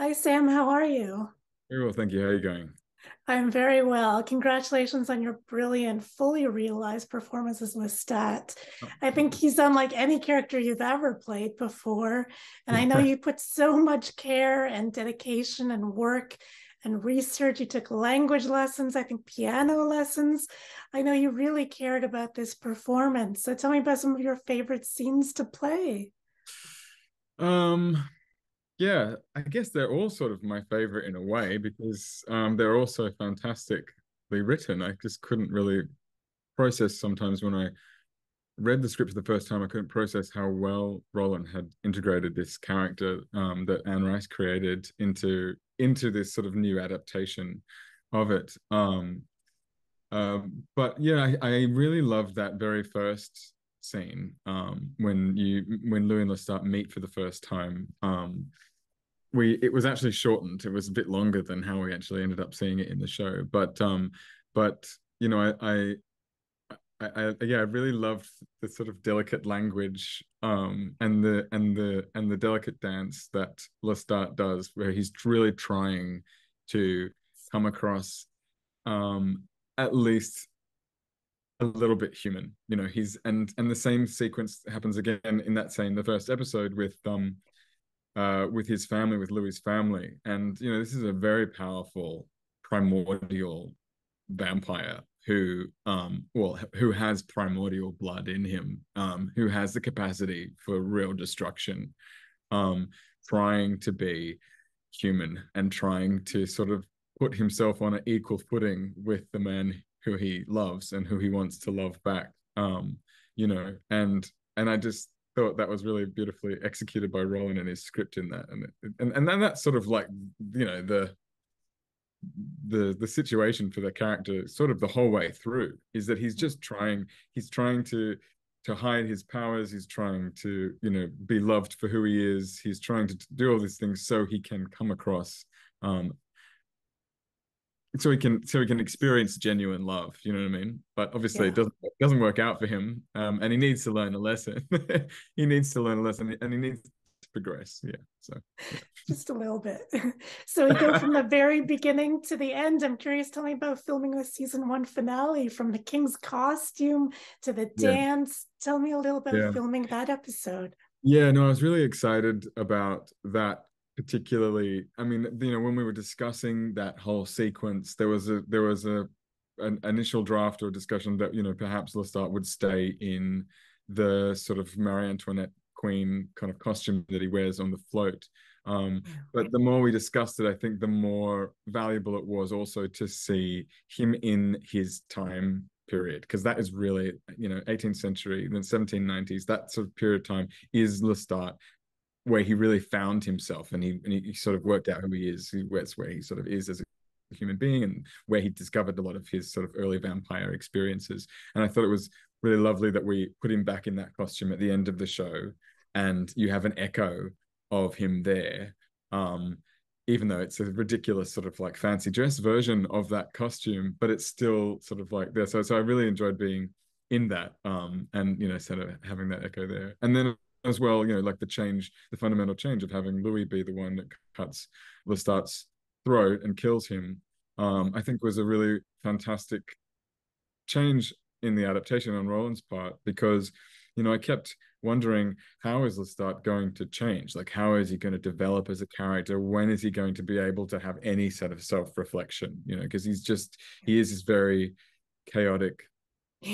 Hi, Sam. How are you? Very well, thank you. How are you going? I'm very well. Congratulations on your brilliant, fully realized performance as Lestat. Oh, I thank think you. he's unlike any character you've ever played before. And I know Yeah. you put so much care and dedication and work and research. You took language lessons, I think piano lessons. I know you really cared about this performance. So tell me about some of your favorite scenes to play. Um, yeah, I guess they're all sort of my favorite in a way because they're also fantastically written. I just couldn't really process sometimes when I read the script for the first time, I couldn't process how well Roland had integrated this character that Anne Rice created into this sort of new adaptation of it. But yeah, I really loved that very first scene when Louis and Lestat meet for the first time. We It was actually shortened. It was a bit longer than how we actually ended up seeing it in the show. But you know, yeah, I really loved the sort of delicate language and the delicate dance that Lestat does, where he's really trying to come across at least a little bit human. He's and the same sequence happens again in that same the first episode with his family, with Louis's family. And this is a very powerful primordial vampire who has primordial blood in him, who has the capacity for real destruction, um, trying to be human and trying to sort of put himself on an equal footing with the man who he loves and who he wants to love back. And I just thought that was really beautifully executed by Roland in his script in that, and then that's sort of like the situation for the character sort of the whole way through is that he's trying to hide his powers. He's trying to be loved for who he is. He's trying to do all these things so he can come across um so he can experience genuine love, you know what I mean? But obviously Yeah. it doesn't work out for him, and he needs to learn a lesson. He needs to learn a lesson, and he needs to progress. Yeah, so Just a little bit. So we go from the very beginning to the end. I'm curious, tell me about filming the season one finale, from the king's costume to the yeah, dance. Tell me a little about yeah. filming that episode. Yeah, no, I was really excited about that particularly. I mean, when we were discussing that whole sequence, there was a an initial draft or discussion that, perhaps Lestat would stay in the sort of Marie Antoinette queen kind of costume that he wears on the float. Um, Yeah. but the more we discussed it, I think the more valuable it was also to see him in his time period, because that is really 18th century, then 1790s, that sort of period of time is Lestat, where he really found himself, and he sort of worked out who he is. That's where he sort of is as a human being, and where he discovered a lot of his sort of early vampire experiences. And I thought it was really lovely that we put him back in that costume at the end of the show, and you have an echo of him there. Even though it's a ridiculous sort of like fancy dress version of that costume, but it's still sort of like there. So I really enjoyed being in that, and sort of having that echo there. And then as well, like the fundamental change of having Louis be the one that cuts Lestat's throat and kills him, I think was a really fantastic change in the adaptation on Roland's part, because I kept wondering, how is Lestat going to change? Like, how is he going to develop as a character? When is he going to be able to have any sort of self-reflection? Because he is this very chaotic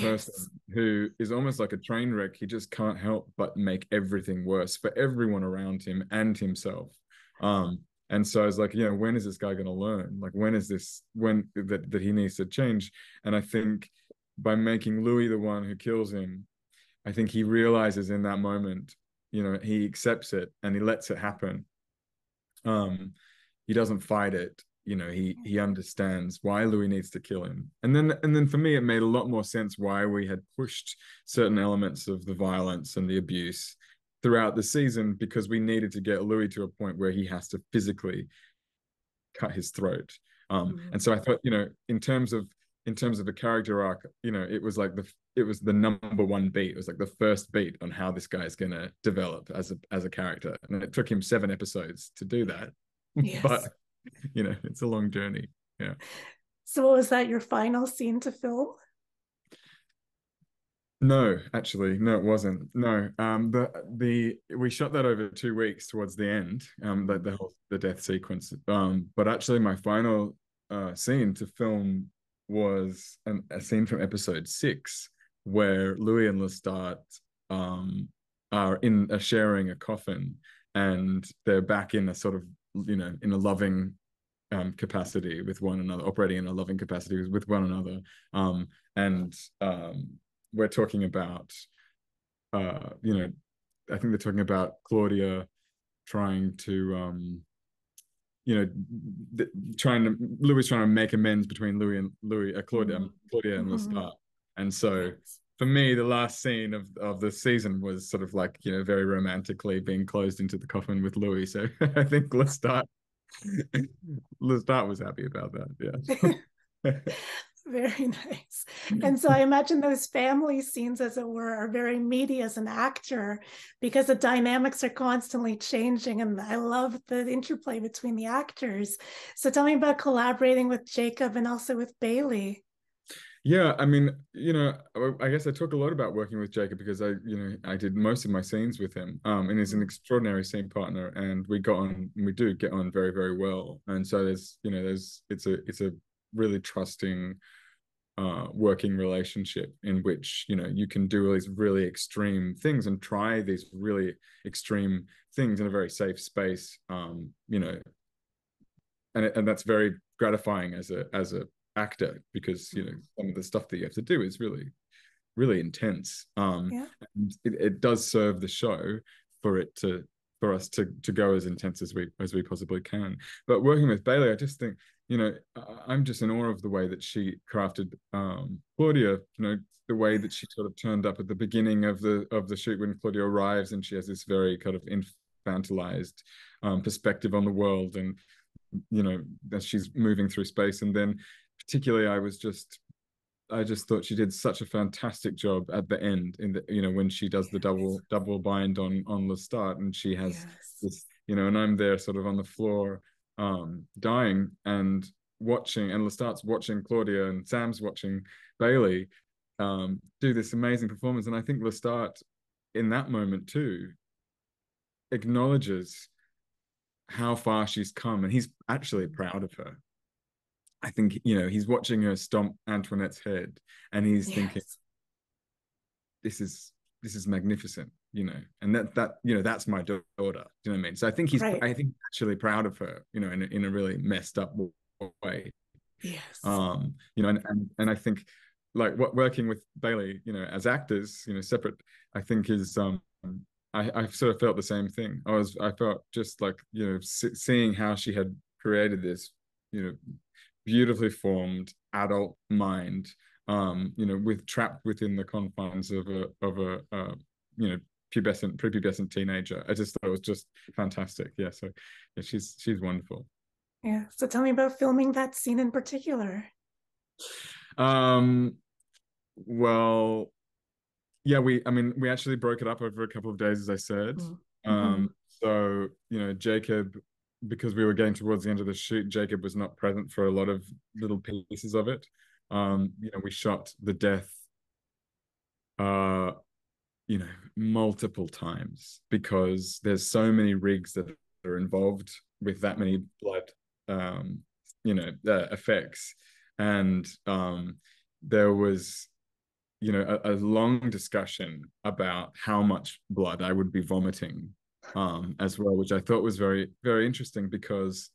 person Yes. who is almost like a train wreck. He just can't help but make everything worse for everyone around him and himself. And so I was like, when is this guy going to learn? Like, when that he needs to change? And I think by making Louis the one who kills him, I think he realizes in that moment, he accepts it and he lets it happen. He doesn't fight it. He understands why Louis needs to kill him. And then for me, it made a lot more sense why we had pushed certain elements of the violence and the abuse throughout the season, because we needed to get Louis to a point where he has to physically cut his throat. And Mhm. so I thought, in terms of a character arc, it was the number one beat. It was like the first beat on how this guy is going to develop as a character, and it took him 7 episodes to do that. Yes. But it's a long journey. Yeah. So was that your final scene to film? No, actually, no, it wasn't. No, the we shot that over 2 weeks towards the end, the death sequence. But actually, my final scene to film was a scene from episode 6, where Louis and Lestat are sharing a coffin, and they're back in a sort of in a loving capacity with one another, operating in a loving capacity with one another. And we're talking about, I think they're talking about Claudia trying to, Louis trying to make amends between Claudia and Mm-hmm. Lestat. And so Yes. for me, the last scene of the season was sort of like, very romantically being closed into the coffin with Louis. So I think Lestat was happy about that. Yeah. Very nice. And so I imagine those family scenes, as it were, are very meaty as an actor because the dynamics are constantly changing. And I love the interplay between the actors. So tell me about collaborating with Jacob and also with Bailey. Yeah, I mean, I guess I talk a lot about working with Jacob because I did most of my scenes with him. And he's an extraordinary scene partner, and we do get on very, very well. And so it's a really trusting working relationship in which you can do all these really extreme things and try these really extreme things in a very safe space. And that's very gratifying as a actor, because some of the stuff that you have to do is really, really intense. Yeah. And it does serve the show for us to go as intense as we possibly can. But working with Bailey, I just think, I'm just in awe of the way that she crafted Claudia. The way that she sort of turned up at the beginning of the shoot when Claudia arrives, and she has this very kind of infantilized perspective on the world, and as she's moving through space. And then particularly I just thought she did such a fantastic job at the end, in the when she does the double bind on Lestat, and she has Yes. this, and I'm there sort of on the floor dying and watching, and Lestat's watching Claudia, and Sam's watching Bailey do this amazing performance. And I think Lestat in that moment too acknowledges how far she's come, and he's actually proud of her. I think he's watching her stomp Antoinette's head, and he's thinking, Yes. this is magnificent, and that's my daughter. Do you know what I mean? So Right. I think actually proud of her, in a really messed up way. Yes. And I think, like, working with Bailey, as actors, separate, I think is I sort of felt the same thing. I felt just like, seeing how she had created this, beautifully formed adult mind, trapped within the confines of a prepubescent teenager. I just thought it was just fantastic. Yeah, so yeah, she's wonderful. Yeah. So tell me about filming that scene in particular. Um, well, yeah, we actually broke it up over a couple of days, as I said. Mm-hmm. So, Jacob, because we were getting towards the end of the shoot, Jacob was not present for a lot of little pieces of it. We shot the death, uh, multiple times, because there's so many rigs that are involved with that many blood, effects. And there was a long discussion about how much blood I would be vomiting, as well, which I thought was very, very interesting, because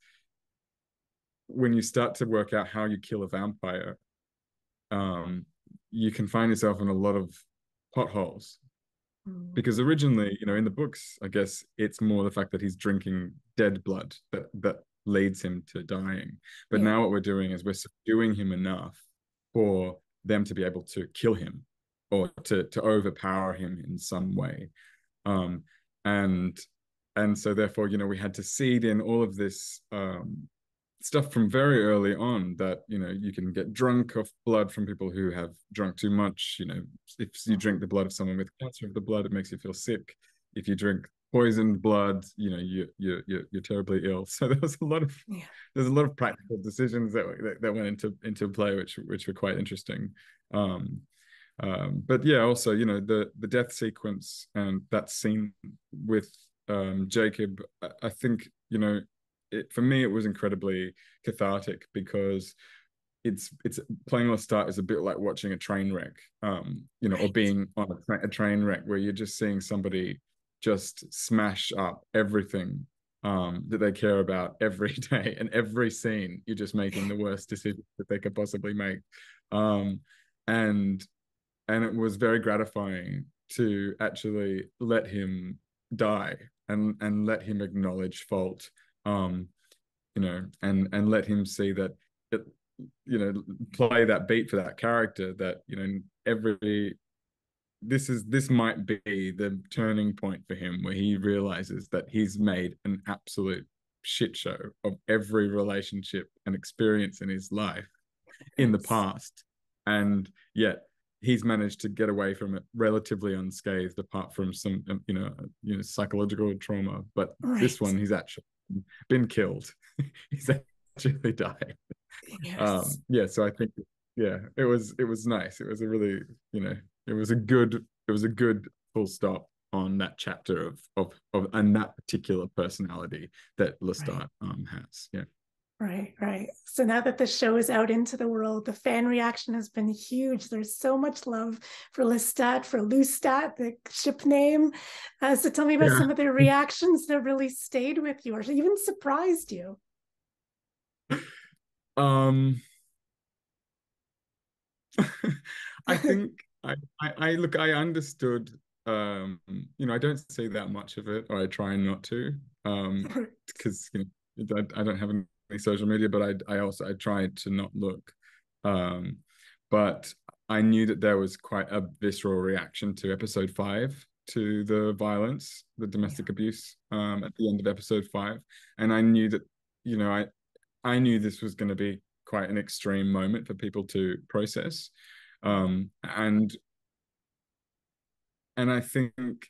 when you start to work out how you kill a vampire, um, you can find yourself in a lot of potholes. Because originally, in the books, I guess it's more the fact that he's drinking dead blood that leads him to dying. But Yeah. now what we're doing is we're subduing him enough for them to be able to kill him, or to overpower him in some way. Um, and so therefore, we had to seed in all of this stuff from very early on, that you can get drunk off blood from people who have drunk too much. If you drink the blood of someone with cancer of the blood, it makes you feel sick. If you drink poisoned blood, you're terribly ill. So Yeah. there's a lot of practical decisions that went into play, which were quite interesting. Um, but yeah, also, the death sequence and that scene with Jacob, I think, for me it was incredibly cathartic, because it's playing Lestat is a bit like watching a train wreck, or Right. being on a train wreck, where you're just seeing somebody just smash up everything that they care about every day, and every scene you're just making the worst decision that they could possibly make. um, and and it was very gratifying to actually let him die, and let him acknowledge fault, um, and let him see that it, play that beat for that character, that every this might be the turning point for him, where he realizes that he's made an absolute shit show of every relationship and experience in his life in the Yes. past, and yet he's managed to get away from it relatively unscathed, apart from some psychological trauma. But this Right. one, he's actually been killed. He's actually died. Yes. Yeah, so I think, yeah, it was nice. It was a really, it was a good full stop on that chapter of and that particular personality that Right. Lestat has. Yeah. Right, right. So now that the show is out into the world, the fan reaction has been huge. There's so much love for Lestat, for Loustat, the ship name. So tell me about Yeah. some of the reactions that really stayed with you or even surprised you. Um, I think I look, I understood, I don't see that much of it, or I try not to, because I don't have any social media, but I tried to not look. Um, but I knew that there was quite a visceral reaction to episode 5, to the violence, the Yeah. domestic abuse, at the end of episode 5. And I knew that, I knew this was going to be quite an extreme moment for people to process. And I think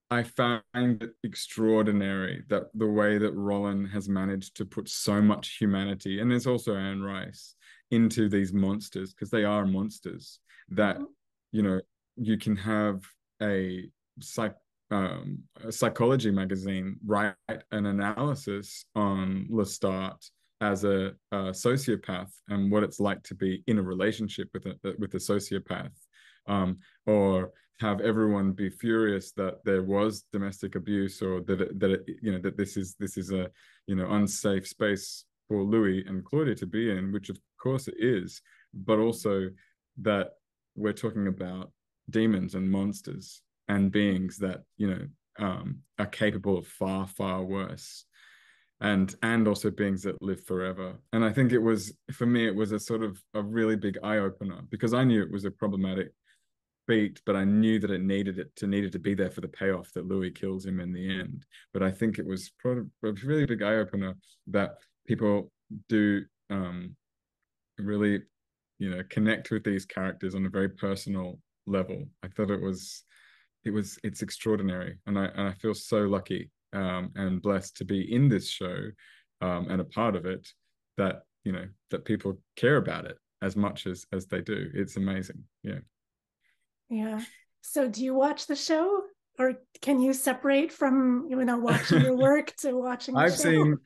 I found it extraordinary that the way that Roland has managed to put so much humanity, and there's also Anne Rice, into these monsters, because they are monsters, that Mhm. you know you can have a a psychology magazine write an analysis on Lestat as a sociopath, and what it's like to be in a relationship with a sociopath, or have everyone be furious that there was domestic abuse, or that this is a unsafe space for Louis and Claudia to be in, which of course it is, but also that we're talking about demons and monsters and beings that are capable of far, far worse, and also beings that live forever. And I think, it was, for me, it was a sort of a really big eye opener, because I knew it was a problematic beat, but I knew that it needed to be there for the payoff that Louis kills him in the end. But I think it was a really big eye opener that people do really connect with these characters on a very personal level. I thought it's extraordinary, and I feel so lucky, and blessed to be in this show, and a part of it, that that people care about it as much as they do. It's amazing. Yeah. Yeah. So do you watch the show or can you separate from, watching your work to watching the I've show? seen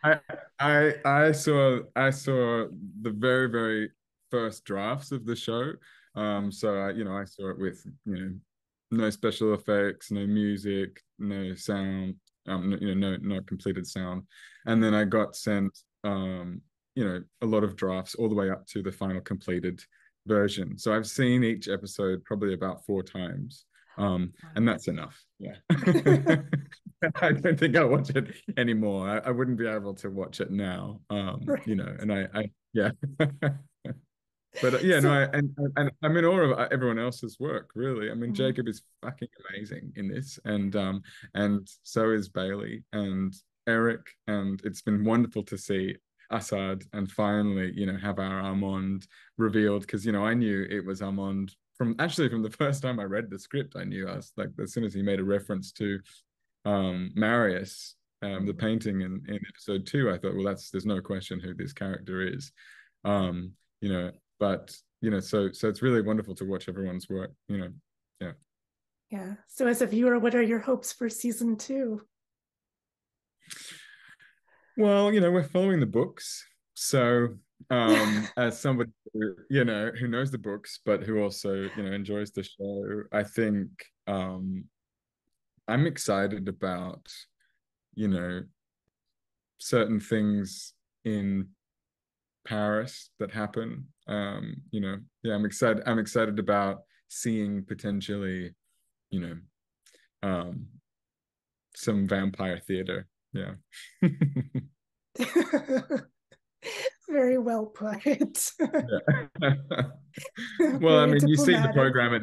I saw the very, very first drafts of the show. So I saw it with no special effects, no music, no sound, no completed sound. And then I got sent a lot of drafts all the way up to the final completed version. So I've seen each episode probably about 4 times. And that's enough. Yeah. I don't think I'll watch it anymore. I wouldn't be able to watch it now. Right. And yeah. But yeah, no, So, and I'm in awe of everyone else's work, really. I mean, mm, Jacob is fucking amazing in this, and so is Bailey and Eric, and it's been wonderful to see Assad and finally, have our Armand revealed, because I knew it was Armand from the first time I read the script, I knew. I was like, as soon as he made a reference to Marius, the painting in episode 2, I thought, well, there's no question who this character is. But so it's really wonderful to watch everyone's work. Yeah. So as a viewer, what are your hopes for season 2? Well, we're following the books. So as somebody who knows the books, but who also, enjoys the show, I think I'm excited about, certain things in Paris that happen. I'm excited about seeing potentially, some vampire theater. Yeah. Very well put. Yeah. Well, I Very mean, you see the diplomatic. program at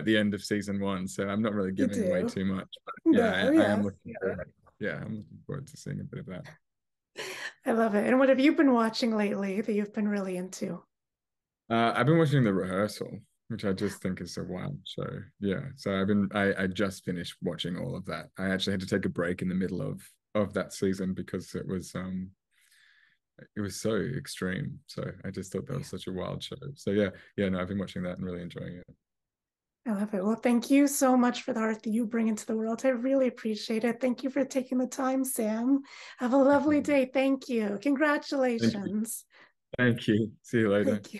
the end of season 1, so I'm not really giving away too much. But yeah, No, I am looking yes. forward. Yeah, I'm looking forward to seeing a bit of that. I love it. And what have you been watching lately that you've been really into? I've been watching The Rehearsal, which I just think is a wild show. Yeah, so I just finished watching all of that. I actually had to take a break in the middle of that season because it was so extreme. So I just thought that was such a wild show. So no, I've been watching that and really enjoying it. I love it. Well, thank you so much for the art that you bring into the world. I really appreciate it. Thank you for taking the time, Sam. Have a lovely day. Thank you. Congratulations. Thank you. See you later. Thank you.